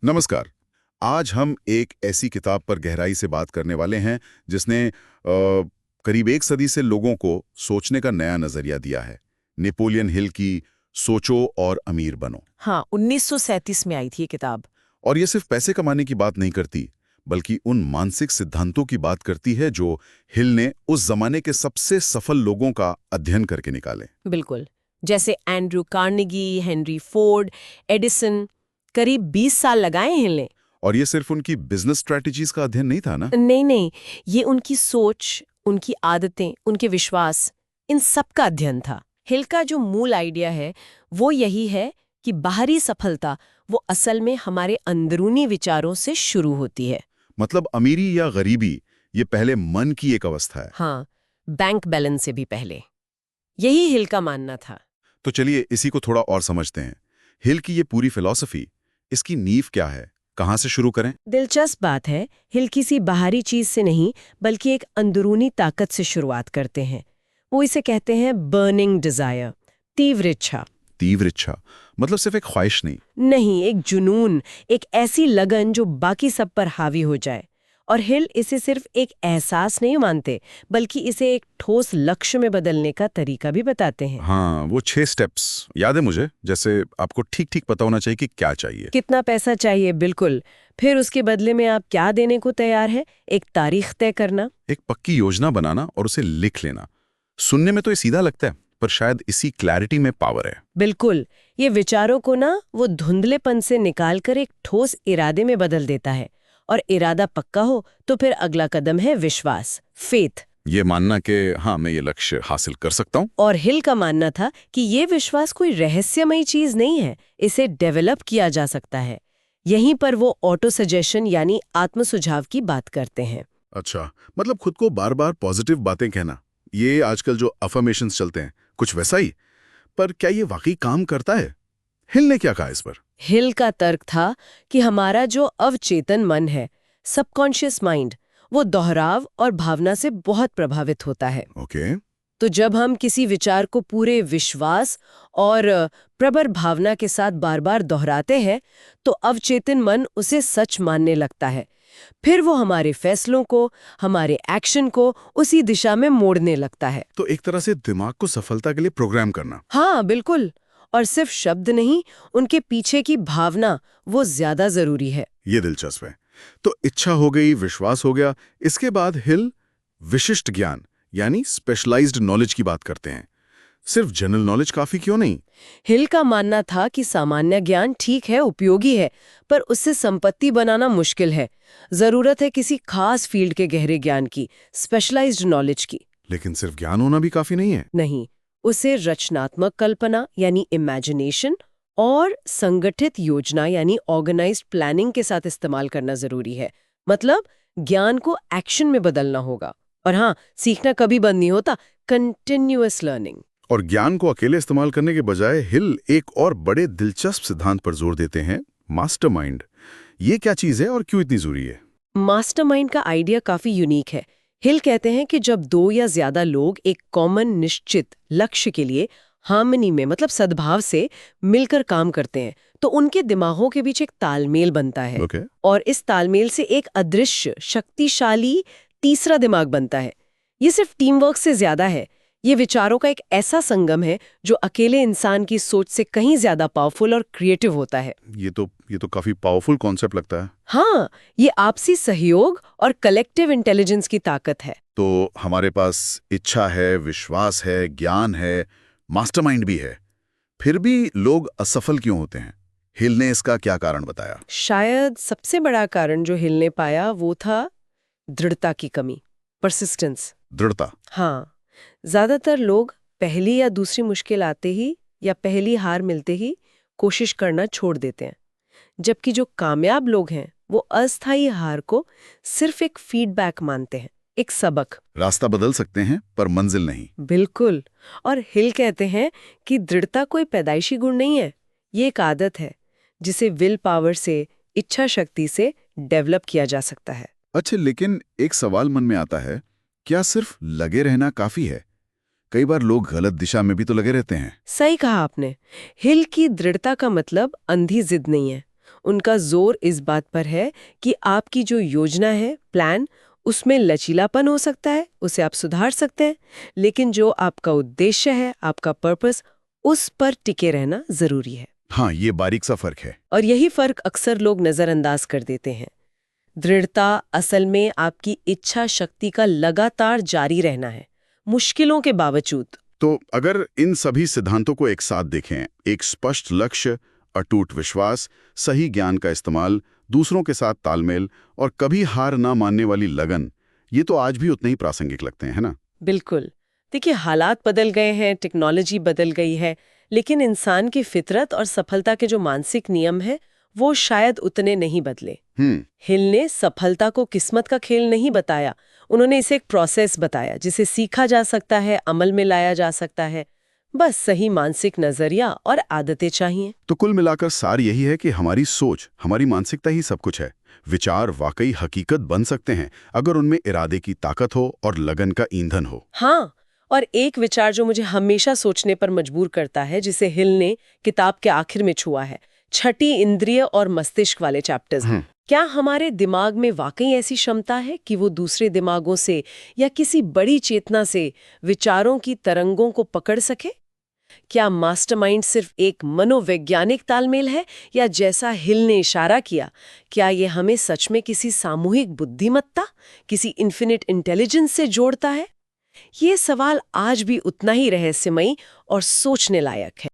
नमस्कार। आज हम एक ऐसी किताब पर गहराई से बात करने वाले हैं जिसने करीब एक सदी से लोगों को सोचने का नया नजरिया दिया है। नेपोलियन हिल की सोचो और अमीर बनो। हाँ, 1937 में आई थी ये किताब। और ये सिर्फ पैसे कमाने की बात नहीं करती, बल्कि उन मानसिक सिद्धांतों की बात करती है जो हिल ने उस जमाने के सबसे सफल लोगों का अध्ययन करके निकाले। बिल्कुल। जैसे Andrew Carnegie, Henry Ford, Edison. करीब 20 साल लगाए हैं हिल ने। और ये सिर्फ उनकी बिजनेस स्ट्रैटेजीज का अध्ययन नहीं था ना। नहीं नहीं, ये उनकी सोच, उनकी आदतें, उनके विश्वास, इन सब का अध्ययन था। हिल का जो मूल आइडिया है वो यही है कि बाहरी सफलता वो असल में हमारे अंदरूनी विचारों से शुरू होती है। मतलब अमीरी या गरीबी ये पहले मन की एक अवस्था है। हाँ, बैंक बैलेंस से भी पहले। यही हिल का मानना था। तो चलिए इसी को थोड़ा और समझते हैं। हिल की ये पूरी फिलॉसफी, इसकी नींव क्या है, कहाँ से शुरू करें? दिलचस्प बात है, हिल किसी बाहरी चीज से नहीं बल्कि एक अंदरूनी ताकत से शुरुआत करते हैं। वो इसे कहते हैं बर्निंग डिजायर, तीव्र इच्छा। तीव्र इच्छा मतलब सिर्फ एक ख्वाहिश नहीं। नहीं, एक जुनून, एक ऐसी लगन जो बाकी सब पर हावी हो जाए। और हिल इसे सिर्फ एक एहसास नहीं मानते, बल्कि इसे एक ठोस लक्ष्य में बदलने का तरीका भी बताते हैं। हाँ, वो 6 स्टेप्स याद है मुझे। जैसे आपको ठीक ठीक पता होना चाहिए कि क्या चाहिए। कितना पैसा चाहिए, बिल्कुल। फिर उसके बदले में आप क्या देने को तैयार है, एक तारीख तय करना। एक पक्की योजना बनाना और उसे लिख लेना। सुनने में तो ये सीधा लगता है, पर शायद इसी क्लैरिटी में पावर है। बिल्कुल, ये विचारों को ना वो धुंधलेपन से निकालकर एक ठोस इरादे में बदल देता है। और इरादा पक्का हो तो फिर अगला कदम है विश्वास, फेथ। ये मानना कि हाँ, मैं ये लक्ष्य हासिल कर सकता हूँ। और हिल का मानना था कि ये विश्वास कोई रहस्यमयी चीज नहीं है, इसे डेवलप किया जा सकता है। यहीं पर वो ऑटो सजेशन यानी आत्म सुझाव की बात करते हैं। अच्छा, मतलब खुद को बार बार पॉजिटिव बातें कहना, ये आजकल जो अफर्मेशंस चलते हैं, कुछ वैसा ही। पर क्या ये वाकई काम करता है? हिल ने क्या कहा इस पर? हिल का तर्क था कि हमारा जो अवचेतन मन है, सबकॉन्शियस माइंड, वो दोहराव और भावना से बहुत प्रभावित होता है। ओके। तो जब हम किसी विचार को पूरे विश्वास और प्रबल भावना के साथ बार बार दोहराते हैं, तो अवचेतन मन उसे सच मानने लगता है। फिर वो हमारे फैसलों को, हमारे एक्शन को उसी दिशा में मोड़ने लगता है। तो एक तरह से दिमाग को सफलता के लिए प्रोग्राम करना। हाँ, बिल्कुल। और सिर्फ शब्द नहीं, उनके पीछे की भावना वो ज्यादा जरूरी है। ये दिलचस्प है। तो इच्छा हो गई, विश्वास हो गया, इसके बाद हिल विशिष्ट ज्ञान यानी स्पेशलाइज्ड नॉलेज की बात करते हैं। सिर्फ जनरल नॉलेज काफी क्यों नहीं? हिल का मानना था कि सामान्य ज्ञान ठीक है, उपयोगी है, पर उससे संपत्ति बनाना मुश्किल है। जरूरत है किसी खास फील्ड के गहरे ज्ञान की, स्पेशलाइज्ड नॉलेज की। लेकिन सिर्फ ज्ञान होना भी काफी नहीं है। नहीं, उसे रचनात्मक कल्पना यानी इमेजिनेशन और संगठित योजना यानी ऑर्गेनाइज्ड प्लानिंग के साथ इस्तेमाल करना जरूरी है। मतलब ज्ञान को एक्शन में बदलना होगा। और हाँ, सीखना कभी बंद नहीं होता, कंटिन्यूअस लर्निंग। और ज्ञान को अकेले इस्तेमाल करने के बजाय हिल एक और बड़े दिलचस्प सिद्धांत पर जोर देते हैं, मास्टरमाइंड। ये क्या चीज है और क्यों इतनी जरूरी है? मास्टरमाइंड का आइडिया काफी यूनिक है। हिल कहते हैं कि जब दो या ज्यादा लोग एक कॉमन निश्चित लक्ष्य के लिए हार्मनी में मतलब सद्भाव से मिलकर काम करते हैं, तो उनके दिमागों के बीच एक तालमेल बनता है। ओके। और इस तालमेल से एक अदृश्य शक्तिशाली तीसरा दिमाग बनता है। ये सिर्फ टीम वर्क से ज्यादा है। ये विचारों का एक ऐसा संगम है जो अकेले इंसान की सोच से कहीं ज्यादा पावरफुल और क्रिएटिव होता है। ये तो काफी पावरफुल कॉन्सेप्ट लगता है। हाँ, ये आपसी सहयोग और कलेक्टिव इंटेलिजेंस की ताकत है। तो हमारे पास इच्छा है, विश्वास है, ज्ञान है, मास्टरमाइंड भी है, फिर भी लोग असफल क्यों होते हैं? हिल ने इसका क्या कारण बताया? शायद सबसे बड़ा कारण जो हिल ने पाया वो था दृढ़ता की कमी, परसिस्टेंस। दृढ़ता। हाँ, ज्यादातर लोग पहली या दूसरी मुश्किल आते ही या पहली हार मिलते ही कोशिश करना छोड़ देते हैं। जबकि जो कामयाब लोग हैं वो अस्थायी हार को सिर्फ एक फीडबैक मानते हैं, एक सबक। रास्ता बदल सकते हैं पर मंजिल नहीं। बिल्कुल। और हिल कहते हैं कि दृढ़ता कोई पैदाइशी गुण नहीं है, ये एक आदत है जिसे विल पावर से, इच्छा शक्ति से डेवलप किया जा सकता है। अच्छा, लेकिन एक सवाल मन में आता है, क्या सिर्फ लगे रहना काफी है? कई बार लोग गलत दिशा में भी तो लगे रहते हैं। सही कहा आपने। हिल की दृढ़ता का मतलब अंधी जिद नहीं है। उनका जोर इस बात पर है कि आपकी जो योजना है, प्लान, उसमें लचीलापन हो सकता है, उसे आप सुधार सकते हैं, लेकिन जो आपका उद्देश्य है, आपका पर्पस, उस पर टिके रहना जरूरी है। हाँ, ये बारीक सा फर्क है। और यही फर्क अक्सर लोग नजरअंदाज कर देते हैं। दृढ़ता असल में आपकी इच्छा शक्ति का लगातार जारी रहना है, मुश्किलों के बावजूद। तो अगर इन सभी सिद्धांतों को एक साथ देखें, एक स्पष्ट लक्ष्य, अटूट विश्वास, सही ज्ञान का इस्तेमाल, दूसरों के साथ तालमेल और कभी हार ना मानने वाली लगन, ये तो आज भी उतने ही प्रासंगिक लगते हैं, है ना? बिल्कुल। देखिए, हालात बदल गए हैं, टेक्नोलॉजी बदल गई है, लेकिन इंसान की फितरत और सफलता के जो मानसिक नियम हैं, वो शायद उतने नहीं बदले। हिल ने सफलता को किस्मत का खेल नहीं बताया, उन्होंने इसे एक प्रोसेस बताया जिसे सीखा जा सकता है, अमल में लाया जा सकता है। बस सही मानसिक नजरिया और आदतें चाहिए। तो कुल मिलाकर सार यही है कि हमारी सोच, हमारी मानसिकता ही सब कुछ है। विचार वाकई हकीकत बन सकते हैं अगर उनमें इरादे की ताकत हो और लगन का ईंधन हो। हाँ, और एक विचार जो मुझे हमेशा सोचने पर मजबूर करता है, जिसे हिल ने किताब के आखिर में छुआ है, छठी इंद्रिय और मस्तिष्क वाले चैप्टर्स। क्या हमारे दिमाग में वाकई ऐसी क्षमता है कि वो दूसरे दिमागों से या किसी बड़ी चेतना से विचारों की तरंगों को पकड़ सके? क्या मास्टरमाइंड सिर्फ एक मनोवैज्ञानिक तालमेल है, या जैसा हिल ने इशारा किया, क्या ये हमें सच में किसी सामूहिक बुद्धिमत्ता, किसी इन्फिनिट इंटेलिजेंस से जोड़ता है? ये सवाल आज भी उतना ही रहस्यमयी और सोचने लायक है।